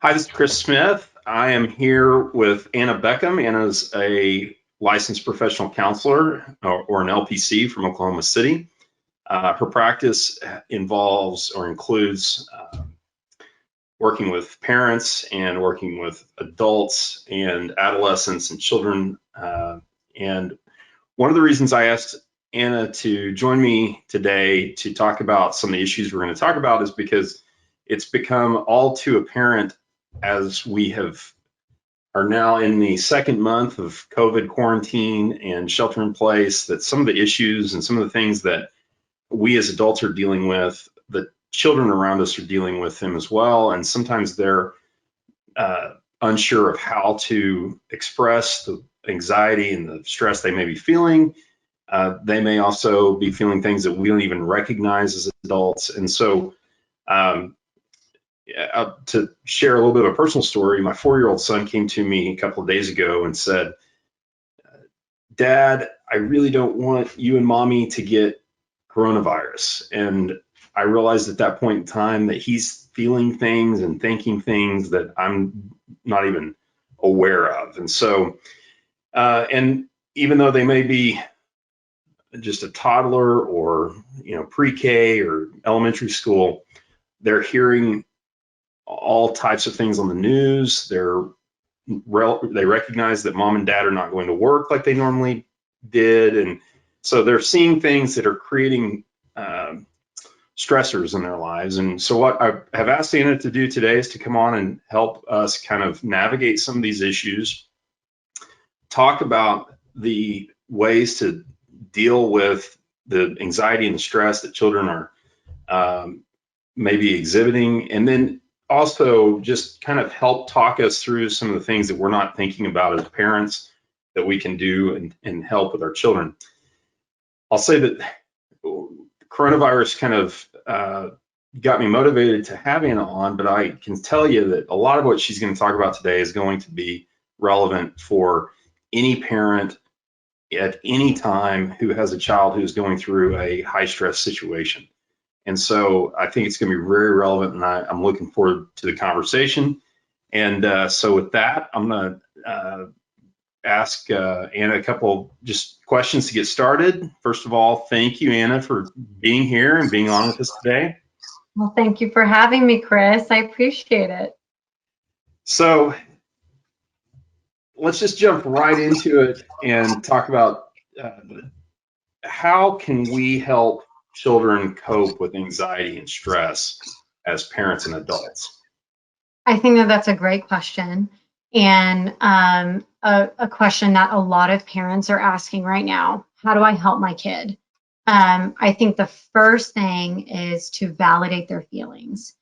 Hi, this is Chris Smith. I am here with Anna Beckham. Anna's a licensed professional counselor or an LPC from Oklahoma City. Her practice involves or includes working with parents and working with adults and adolescents and children. And one of the reasons I asked Anna to join me today to talk about some of the issues we're going to talk about is because it's become all too apparent as we are now in the second month of COVID quarantine and shelter in place, that some of the issues and some of the things that we as adults are dealing with, the children around us are dealing with them as well. And sometimes they're unsure of how to express the anxiety and the stress they may be feeling. They may also be feeling things that we don't even recognize as adults. And so to share a little bit of a personal story, my 4-year-old son came to me a couple of days ago and said, "Dad, I really don't want you and mommy to get coronavirus." And I realized at that point in time that he's feeling things and thinking things that I'm not even aware of. And so, and even though they may be just a toddler or, pre-K or elementary school, they're hearing all types of things on the news. They recognize that mom and dad are not going to work like they normally did, and so they're seeing things that are creating stressors in their lives. And so what I have asked Anna to do today is to come on and help us kind of navigate some of these issues, talk about the ways to deal with the anxiety and the stress that children are maybe exhibiting, and then also just kind of help talk us through some of the things that we're not thinking about as parents that we can do and help with our children. I'll say that coronavirus kind of got me motivated to have Anna on, but I can tell you that a lot of what she's going to talk about today is going to be relevant for any parent at any time who has a child who's going through a high stress situation. And so I think it's going to be very relevant, and I'm looking forward to the conversation. And so with that, I'm going to ask Anna a couple just questions to get started. First of all, thank you, Anna, for being here and being on with us today. Well, thank you for having me, Chris. I appreciate it. So let's just jump right into it and talk about how can we help children cope with anxiety and stress as parents and adults? I think that that's a great question, and a question that a lot of parents are asking right now. How do I help my kid? I think the first thing is to validate their feelings,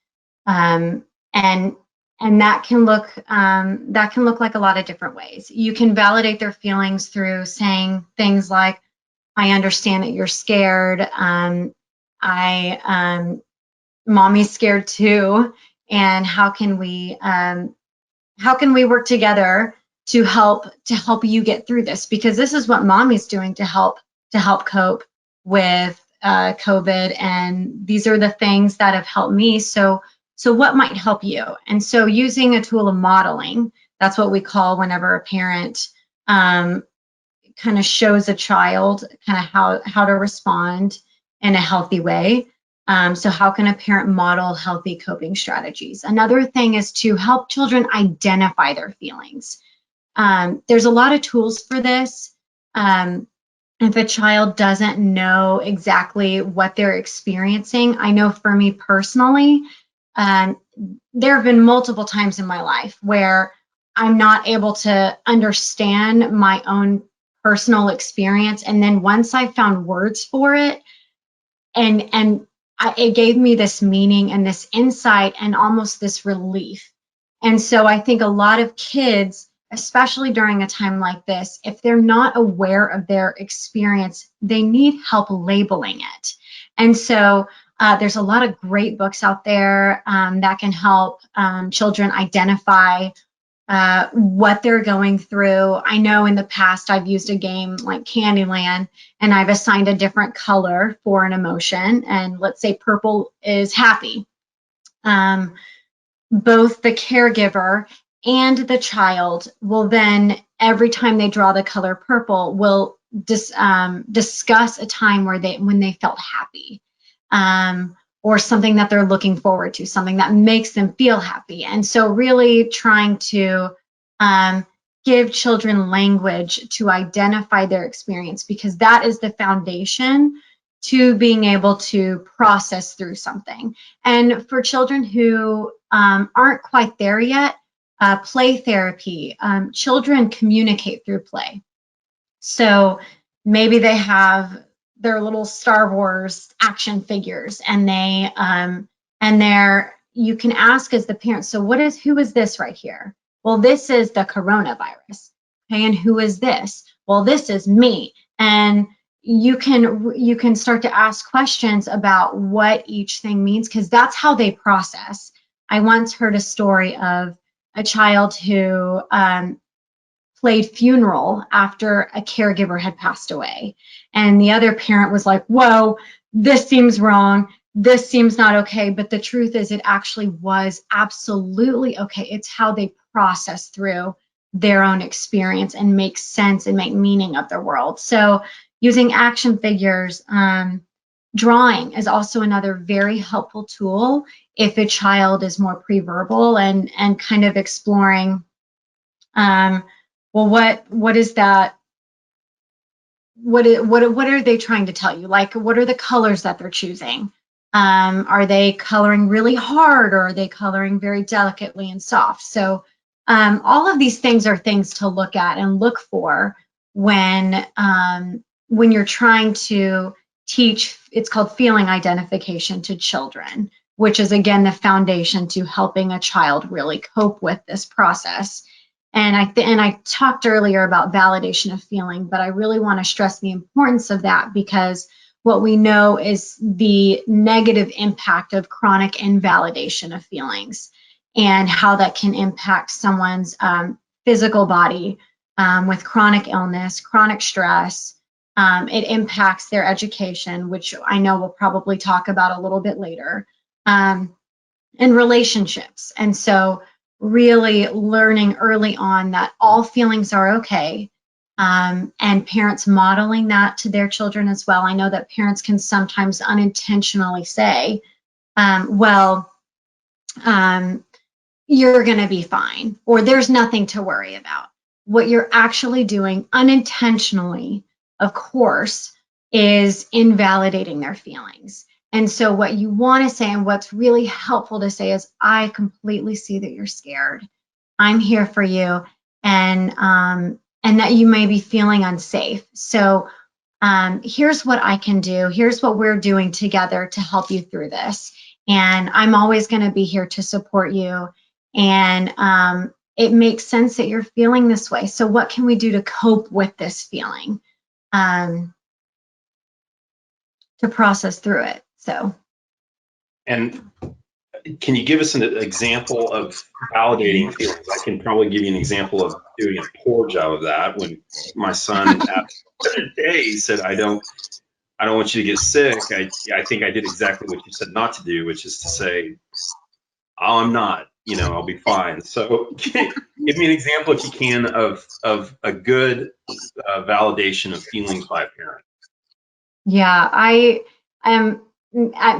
and that can look like a lot of different ways. You can validate their feelings through saying things like, "I understand that you're scared. Mommy's scared too. And how can we work together to help you get through this? Because this is what mommy's doing to help cope with COVID, and these are the things that have helped me. So what might help you?" And so using a tool of modeling, that's what we call whenever a parent kind of shows a child kind of how to respond in a healthy way. So how can a parent model healthy coping strategies? Another thing is to help children identify their feelings. There's a lot of tools for this. If a child doesn't know exactly what they're experiencing, I know for me personally, there have been multiple times in my life where I'm not able to understand my own personal experience. And then once I found words for it, it gave me this meaning and this insight and almost this relief. And so I think a lot of kids, especially during a time like this, if they're not aware of their experience, they need help labeling it. And so there's a lot of great books out there that can help children identify what they're going through. I know in the past I've used a game like Candyland, and I've assigned a different color for an emotion, and let's say purple is happy. both the caregiver and the child will then, every time they draw the color purple, will discuss a time when they felt happy, or something that they're looking forward to, something that makes them feel happy. And so really trying to give children language to identify their experience, because that is the foundation to being able to process through something. And for children who aren't quite there yet, play therapy, children communicate through play. So maybe they have their little Star Wars action figures, and you can ask as the parent, so who is this right here? Well, this is the coronavirus. Okay, and who is this? Well, this is me. And you can start to ask questions about what each thing means, because that's how they process. I once heard a story of a child who played funeral after a caregiver had passed away. And the other parent was like, whoa, this seems wrong. This seems not okay. But the truth is, it actually was absolutely okay. It's how they process through their own experience and make sense and make meaning of their world. So using action figures, drawing is also another very helpful tool if a child is more pre-verbal, and kind of exploring, well, what is that? What are they trying to tell you? Like, what are the colors that they're choosing? Are they coloring really hard, or are they coloring very delicately and soft? So all of these things are things to look at and look for when you're trying to teach. It's called feeling identification to children, which is again the foundation to helping a child really cope with this process. And I talked earlier about validation of feeling, but I really want to stress the importance of that, because what we know is the negative impact of chronic invalidation of feelings, and how that can impact someone's physical body with chronic illness, chronic stress. It impacts their education, which I know we'll probably talk about a little bit later, and relationships. And so really learning early on that all feelings are okay, and parents modeling that to their children as well. I know that parents can sometimes unintentionally say, you're going to be fine, or there's nothing to worry about. What you're actually doing unintentionally, of course, is invalidating their feelings. And so what you want to say, and what's really helpful to say, is, I completely see that you're scared. I'm here for you, and that you may be feeling unsafe. So here's what I can do. Here's what we're doing together to help you through this. And I'm always going to be here to support you. And it makes sense that you're feeling this way. So what can we do to cope with this feeling, to process through it? So. And can you give us an example of validating feelings? I can probably give you an example of doing a poor job of that. When my son the other day, he said, I don't want you to get sick. I think I did exactly what you said not to do, which is to say, oh, I'm not, I'll be fine. So give me an example, if you can, of a good validation of feelings by a parent. Yeah, I am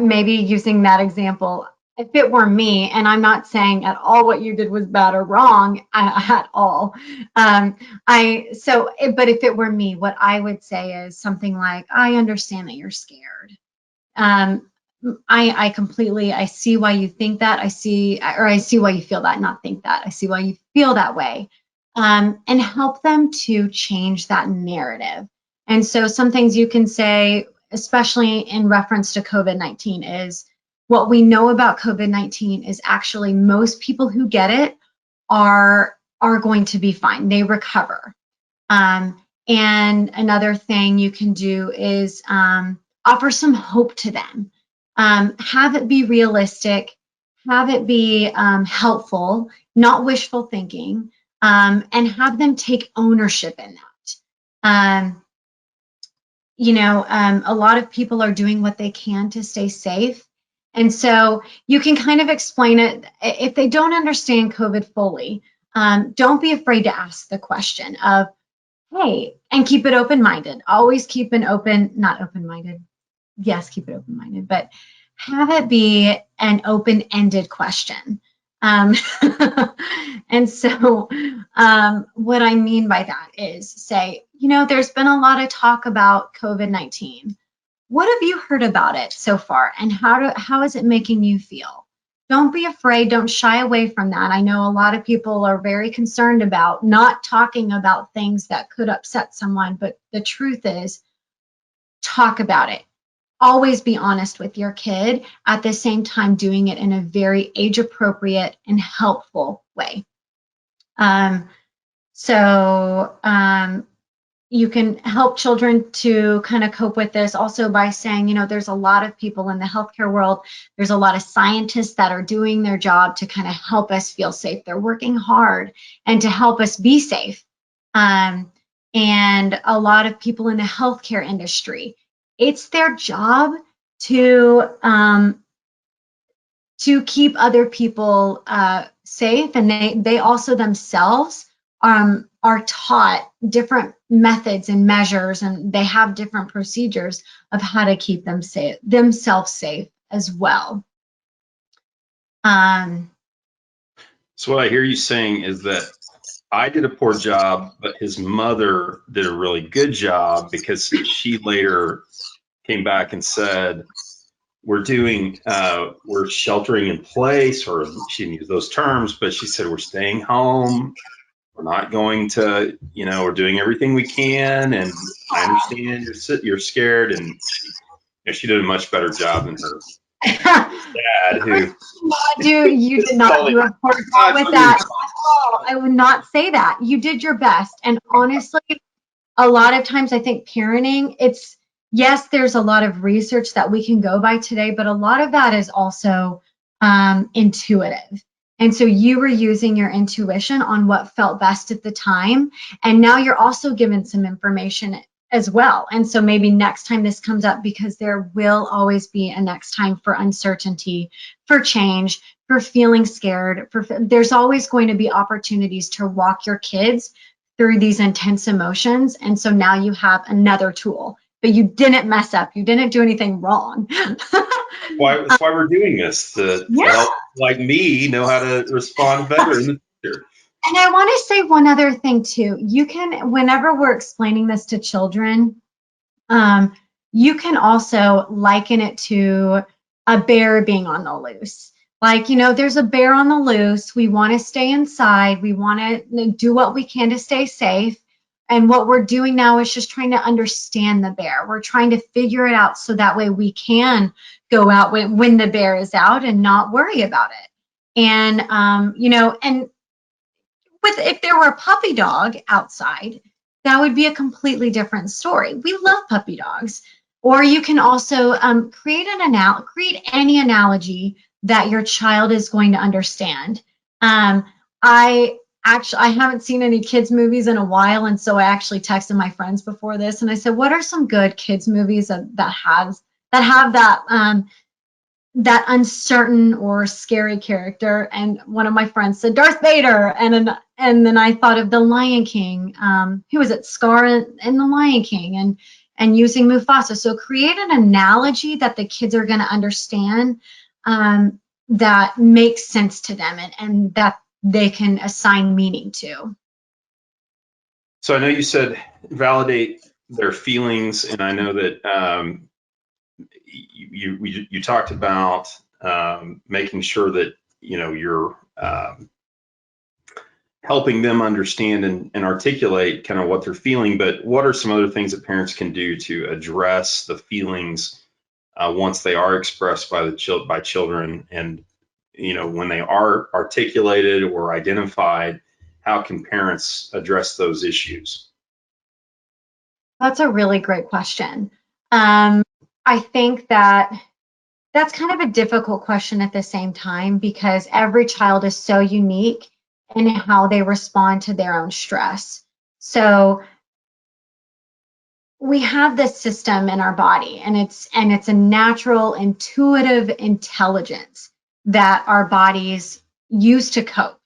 maybe using that example. If it were me, and I'm not saying at all what you did was bad or wrong at all. But if it were me, what I would say is something like, I understand that you're scared. I see why you think that. I see why you feel that, not think that. I see why you feel that way. And help them to change that narrative. And so some things you can say, especially in reference to COVID-19, is what we know about COVID-19 is actually most people who get it are going to be fine. They recover. And another thing you can do is offer some hope to them. Have it be realistic, have it be helpful, not wishful thinking, and have them take ownership in that. A lot of people are doing what they can to stay safe, And so you can kind of explain it. If they don't understand COVID fully, don't be afraid to ask the question of, hey, and keep it open-minded. Always keep an open, not open-minded. Yes, keep it open-minded, but have it be an open-ended question. Um, and so what I mean by that is say, there's been a lot of talk about COVID-19. What have you heard about it so far, and how is it making you feel? Don't be afraid. Don't shy away from that. I know a lot of people are very concerned about not talking about things that could upset someone, but the truth is, talk about it. Always be honest with your kid, at the same time doing it in a very age-appropriate and helpful way. You can help children to kind of cope with this also by saying, there's a lot of people in the healthcare world. There's a lot of scientists that are doing their job to kind of help us feel safe. They're working hard and to help us be safe. And a lot of people in the healthcare industry, it's their job to keep other people safe, and they also themselves are taught different methods and measures, and they have different procedures of how to keep themselves safe as well. So what I hear you saying is that I did a poor job, but his mother did a really good job, because she later came back and said, we're sheltering in place, or she didn't use those terms, but she said, we're staying home. We're not going to, we're doing everything we can. And I understand you're scared. And she did a much better job than her dad, who you did not do a poor job with that at all. I would not say that. You did your best. And honestly, a lot of times I think parenting, yes, there's a lot of research that we can go by today, but a lot of that is also intuitive. And so you were using your intuition on what felt best at the time. And now you're also given some information as well. And so maybe next time this comes up, because there will always be a next time for uncertainty, for change, for feeling scared, there's always going to be opportunities to walk your kids through these intense emotions. And so now you have another tool, but you didn't mess up. You didn't do anything wrong. That's why we're doing this, to help like me know how to respond better in the future. And I want to say one other thing too. You can, whenever we're explaining this to children, you can also liken it to a bear being on the loose. Like, there's a bear on the loose. We want to stay inside. We want to do what we can to stay safe. And what we're doing now is just trying to understand the bear. We're trying to figure it out so that way we can go out when the bear is out and not worry about it. And, and if there were a puppy dog outside, that would be a completely different story. We love puppy dogs. Or you can also create any analogy that your child is going to understand. I haven't seen any kids movies in a while, and so I actually texted my friends before this, and I said, what are some good kids movies that have that uncertain or scary character? And one of my friends said Darth Vader, and then I thought of The Lion King. Who was it? Scar in The Lion King, and using Mufasa. So create an analogy that the kids are going to understand, that makes sense to them, and that they can assign meaning to. So I know you said validate their feelings, and I know that you talked about making sure that you're helping them understand and articulate kind of what they're feeling. But what are some other things that parents can do to address the feelings once they are expressed by children, and when they are articulated or identified? How can parents address those issues? That's a really great question. I think that's kind of a difficult question at the same time, because every child is so unique in how they respond to their own stress. So we have this system in our body, and it's a natural, intuitive intelligence that our bodies use to cope.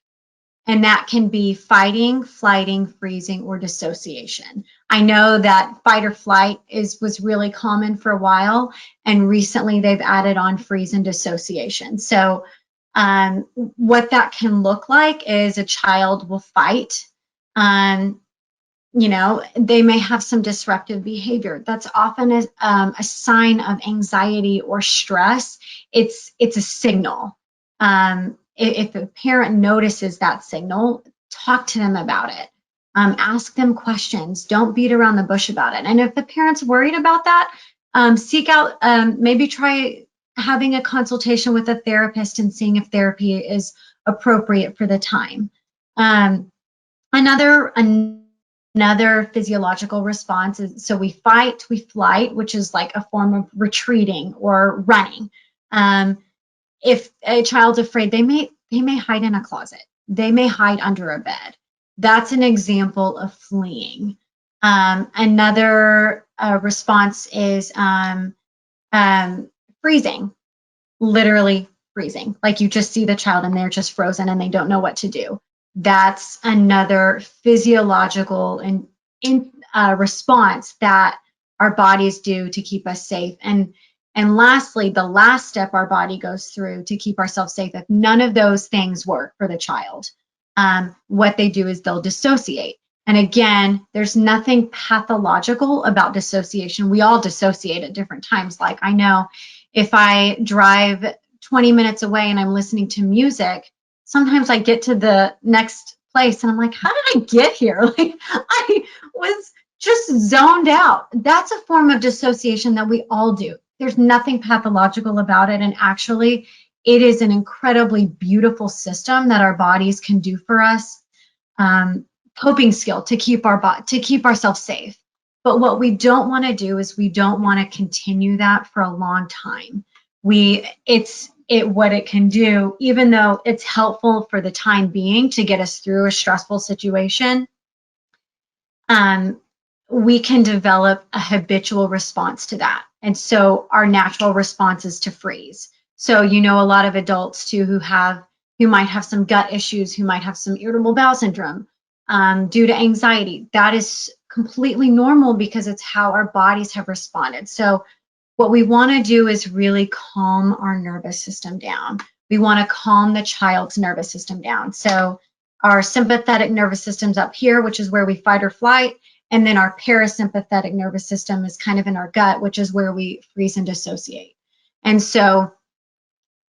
And that can be fighting, flighting, freezing, or dissociation. I know that fight or flight was really common for a while, and recently they've added on freeze and dissociation. So what that can look like is a child will fight. They may have some disruptive behavior. That's often a sign of anxiety or stress. It's a signal. If a parent notices that signal, talk to them about it. Ask them questions. Don't beat around the bush about it. And if the parent's worried about that, seek out, maybe try having a consultation with a therapist and seeing if therapy is appropriate for the time. Another physiological response is, so we fight, we flight, which is like a form of retreating or running. If a child's afraid, they may hide in a closet. They may hide under a bed. That's an example of fleeing. Another response is freezing, literally freezing. Like you just see the child and they're just frozen and they don't know what to do. That's another physiological response that our bodies do to keep us safe. And lastly, the last step our body goes through to keep ourselves safe, if none of those things work for the child, what they do is they'll dissociate. And again, there's nothing pathological about dissociation. We all dissociate at different times. Like I know if I drive 20 minutes away and I'm listening to music, sometimes I get to the next place and I'm like, how did I get here? Like I was just zoned out. That's a form of dissociation that we all do. There's nothing pathological about it. And actually, it is an incredibly beautiful system that our bodies can do for us. Coping skill to keep ourselves safe. But what we don't want to do is we don't want to continue that for a long time. What it can do, even though it's helpful for the time being to get us through a stressful situation, we can develop a habitual response to that. And so our natural response is to freeze. So a lot of adults too who might have some gut issues, who might have some irritable bowel syndrome due to anxiety. That is completely normal because it's how our bodies have responded. So what we want to do is really calm our nervous system down. We want to calm the child's nervous system down. So our sympathetic nervous system's up here, which is where we fight or flight. And then our parasympathetic nervous system is kind of in our gut, which is where we freeze and dissociate. And so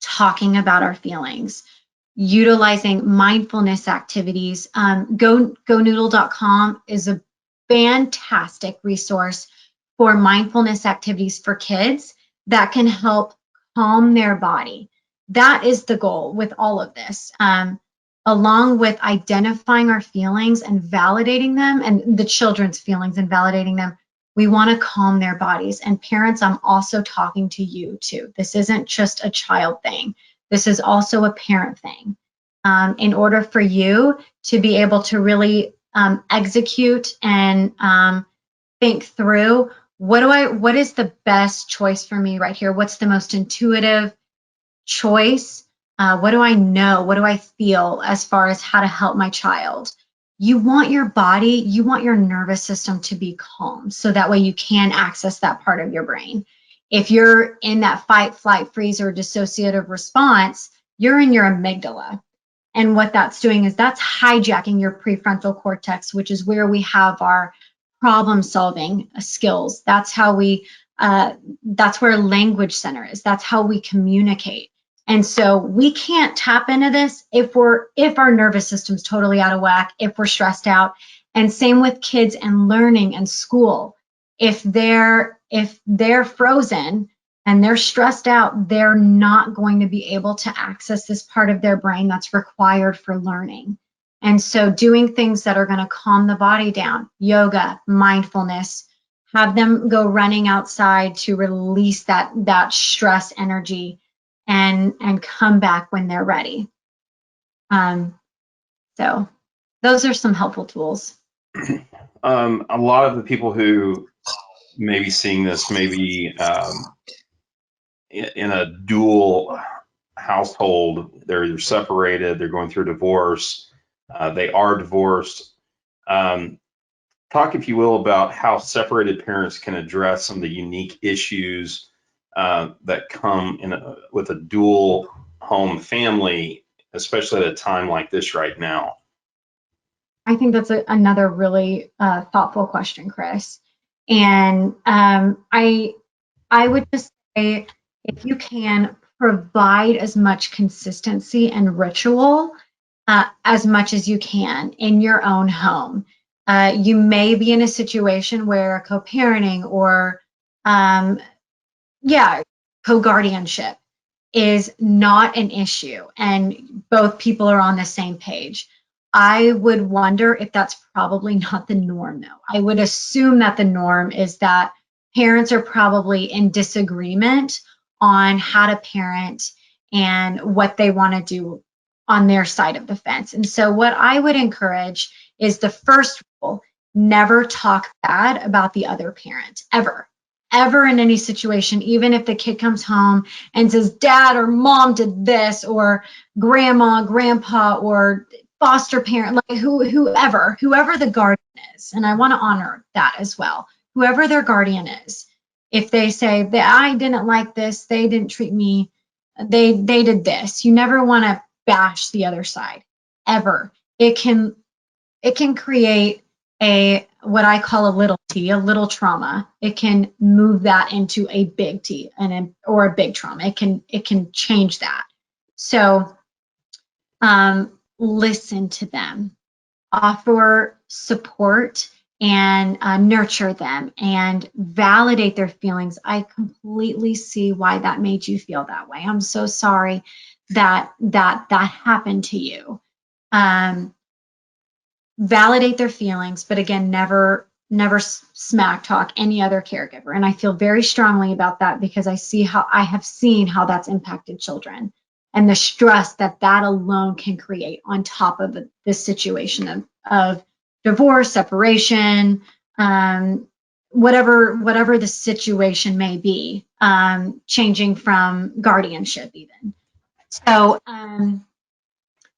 talking about our feelings, utilizing mindfulness activities. GoNoodle.com is a fantastic resource for mindfulness activities for kids that can help calm their body. That is the goal with all of this. Along with identifying our feelings and validating them, and the children's feelings and validating them, we want to calm their bodies. And parents, I'm also talking to you too. This isn't just a child thing. This is also a parent thing. In order for you to be able to really execute and think through, what is the best choice for me right here? What's the most intuitive choice? What do I know? What do I feel as far as how to help my child? You want your body, you want your nervous system to be calm so that way you can access that part of your brain. If you're in that fight, flight, freeze, or dissociative response, you're in your amygdala. And what that's doing is that's hijacking your prefrontal cortex, which is where we have our problem solving skills. That's how that's where language center is. That's how we communicate. And so we can't tap into this if our nervous system's totally out of whack, if we're stressed out. And same with kids and learning and school. If they're frozen and they're stressed out, they're not going to be able to access this part of their brain that's required for learning. And so doing things that are going to calm the body down, yoga, mindfulness, have them go running outside to release that stress energy and come back when they're ready. So those are some helpful tools. A lot of the people who maybe seeing this maybe in a dual household. They're either separated, they're going through a divorce, they are divorced. Talk, if you will, about how separated parents can address some of the unique issues that come with a dual home family, especially at a time like this right now. I think that's another really thoughtful question, Chris. And I would just say, if you can provide as much consistency and ritual as much as you can in your own home. You may be in a situation where co-parenting or co-guardianship is not an issue and both people are on the same page. I would wonder if that's probably not the norm, though. I would assume that the norm is that parents are probably in disagreement on how to parent and what they want to do on their side of the fence. And so what I would encourage is, the first rule: never talk bad about the other parent, ever. Ever, in any situation, even if the kid comes home and says, Dad or Mom did this, or Grandma, Grandpa, or foster parent, like whoever the guardian is. And I want to honor that as well. Whoever their guardian is, if they say that I didn't like this, they didn't treat me, they did this, you never want to bash the other side, ever. It can create what I call a little T, a little trauma. It can move that into a big T or a big trauma. It can change that. So listen to them, offer support, and nurture them, and validate their feelings. I completely see why that made you feel that way. I'm so sorry that happened to you. Validate their feelings, but again, never smack talk any other caregiver. And I feel very strongly about that, because I have seen how that's impacted children, and the stress that alone can create on top of this situation of divorce, separation, whatever the situation may be, changing from guardianship even. So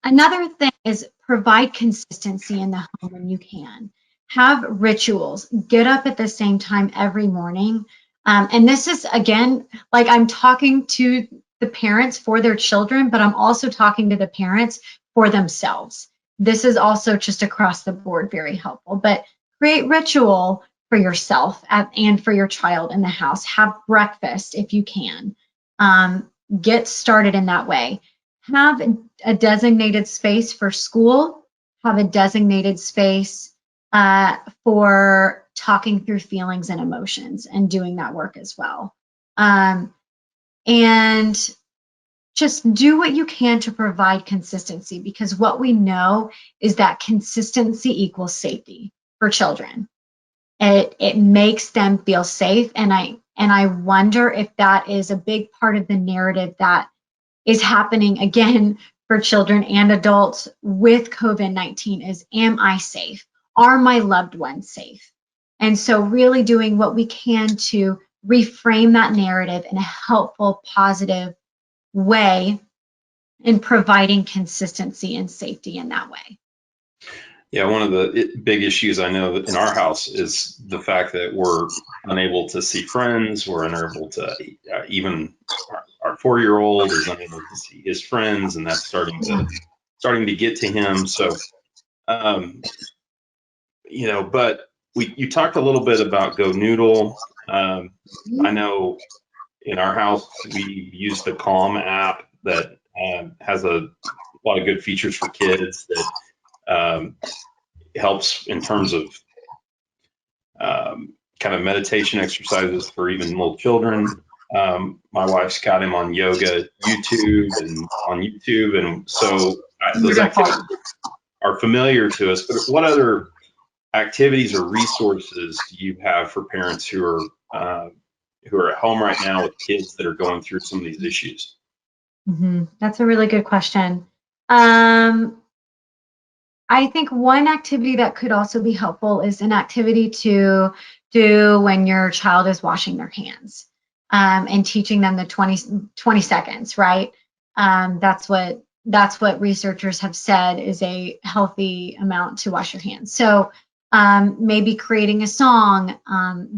another thing is, provide consistency in the home when you can. Have rituals. Get up at the same time every morning. And this is, again, like, I'm talking to the parents for their children, but I'm also talking to the parents for themselves. This is also just across the board very helpful. But create ritual for yourself and for your child in the house. Have breakfast if you can. Get started in that way. Have a designated space for school. Have a designated space for talking through feelings and emotions, and doing that work as well. And just do what you can to provide consistency, because what we know is that consistency equals safety for children. It makes them feel safe, and I wonder if that is a big part of the narrative that is happening again for children and adults with COVID-19 is, am I safe? Are my loved ones safe? And so really doing what we can to reframe that narrative in a helpful, positive way, and providing consistency and safety in that way. Yeah, one of the big issues I know in our house is the fact that we're unable to see friends. We're unable to, even our 4-year-old is unable to see his friends, and that's starting to get to him. So, but you talked a little bit about Go Noodle. I know in our house we use the Calm app that has a lot of good features for kids that helps in terms of kind of meditation exercises for even little children. My wife's got him on YouTube, and so those activities are familiar to us. But what other activities or resources do you have for parents who are at home right now with kids that are going through some of these issues? That's a really good question. I think one activity that could also be helpful is an activity to do when your child is washing their hands, and teaching them the 20 seconds, right? That's what researchers have said is a healthy amount to wash your hands. So maybe creating a song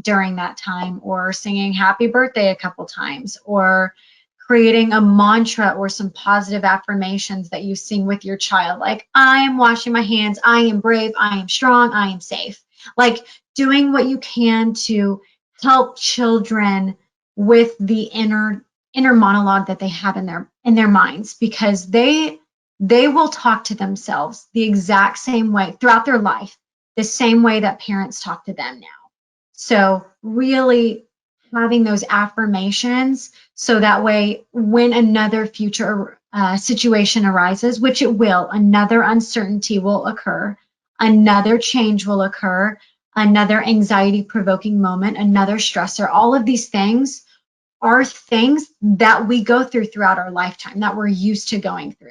during that time, or singing happy birthday a couple times, or creating a mantra or some positive affirmations that you sing with your child, like, I am washing my hands, I am brave, I am strong, I am safe. Like, doing what you can to help children with the inner monologue that they have in their minds, because they will talk to themselves the exact same way throughout their life, the same way that parents talk to them now. So really having those affirmations, so that way when another future situation arises, which it will, another uncertainty will occur, another change will occur, another anxiety provoking moment, another stressor, all of these things are things that we go through throughout our lifetime, that we're used to going through.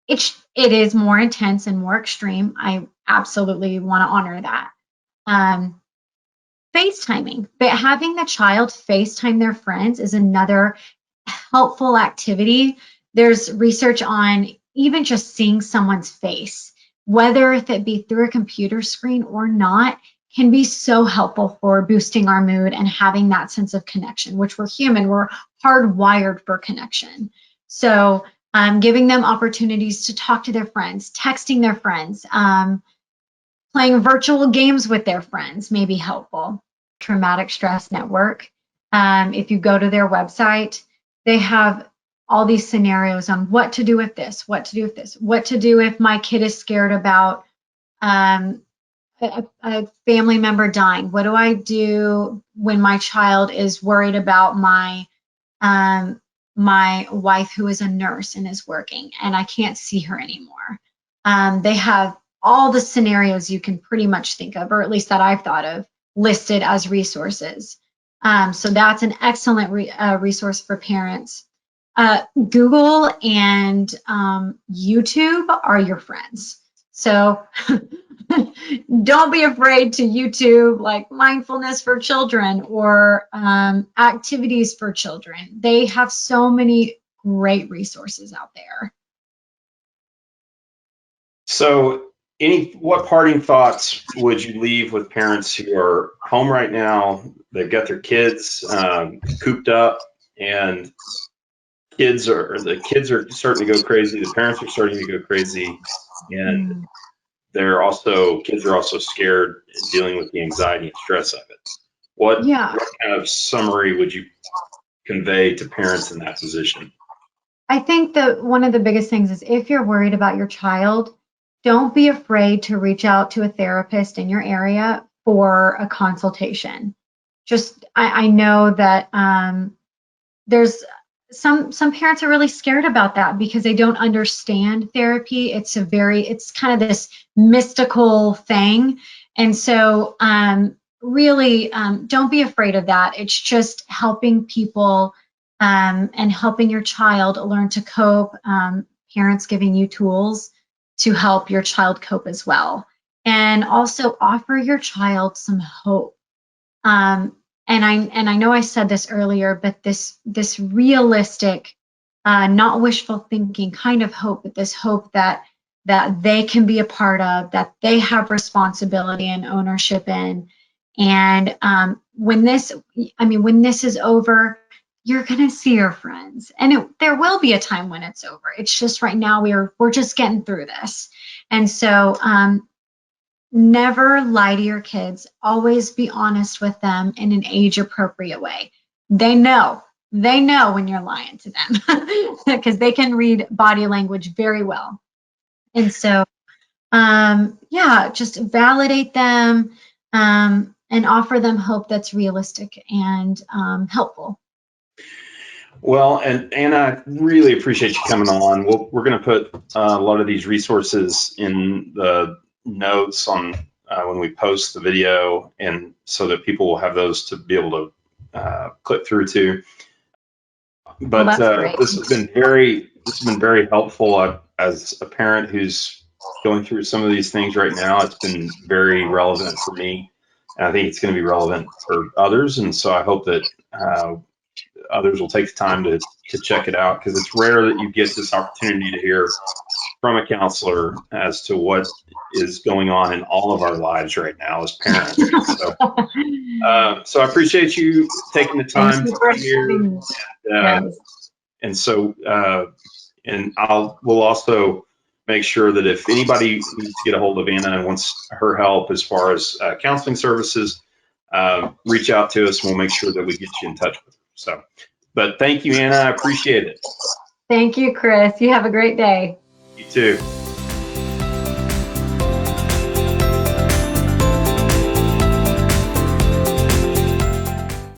It is more intense and more extreme. I absolutely want to honor that. FaceTiming, but having the child FaceTime their friends is another helpful activity. There's research on even just seeing someone's face, whether if it be through a computer screen or not, can be so helpful for boosting our mood and having that sense of connection, which we're human, we're hardwired for connection. So giving them opportunities to talk to their friends, texting their friends, playing virtual games with their friends may be helpful. Traumatic Stress Network, if you go to their website, they have all these scenarios on what to do with this, what to do with this, what to do if my kid is scared about a family member dying. What do I do when my child is worried about my wife, who is a nurse and is working, and I can't see her anymore? They have all the scenarios you can pretty much think of, or at least that I've thought of, listed as resources. So that's an excellent resource for parents. Google and YouTube are your friends. So don't be afraid to YouTube like mindfulness for children or activities for children. They have so many great resources out there. So, what parting thoughts would you leave with parents who are home right now? They've got their kids cooped up, and the kids are starting to go crazy. The parents are starting to go crazy, and kids are also scared and dealing with the anxiety and stress of it. What Yeah. what kind of summary would you convey to parents in that position? I think that one of the biggest things is, if you're worried about your child, don't be afraid to reach out to a therapist in your area for a consultation. I know that there's some parents are really scared about that because they don't understand therapy. It's kind of this mystical thing. And so really don't be afraid of that. It's just helping people and helping your child learn to cope. Parents giving you tools to help your child cope as well. And also offer your child some hope. And I know I said this earlier, but this realistic, not wishful thinking kind of hope, but this hope that they can be a part of, that they have responsibility and ownership in. And when this is over, you're gonna see your friends, and there will be a time when it's over. It's just right now we're just getting through this. And so never lie to your kids. Always be honest with them in an age appropriate way. They know when you're lying to them because they can read body language very well. And so, yeah, just validate them and offer them hope that's realistic and helpful. Well, and Anna, I really appreciate you coming on. We're going to put a lot of these resources in the notes on when we post the video, and so that people will have those to be able to click through to. But Well, that's great. this has been very helpful. As a parent who's going through some of these things right now. It's been very relevant for me, and I think it's going to be relevant for others. And so I hope that others will take the time to check it out, because it's rare that you get this opportunity to hear from a counselor as to what is going on in all of our lives right now as parents. So I appreciate you taking the Thank time you to for be here. having me. And, Yes. and so, and we'll also make sure that if anybody needs to get a hold of Anna and wants her help as far as counseling services, reach out to us and we'll make sure that we get you in touch with her. So, but thank you, Anna. I appreciate it. Thank you, Chris. You have a great day. You too.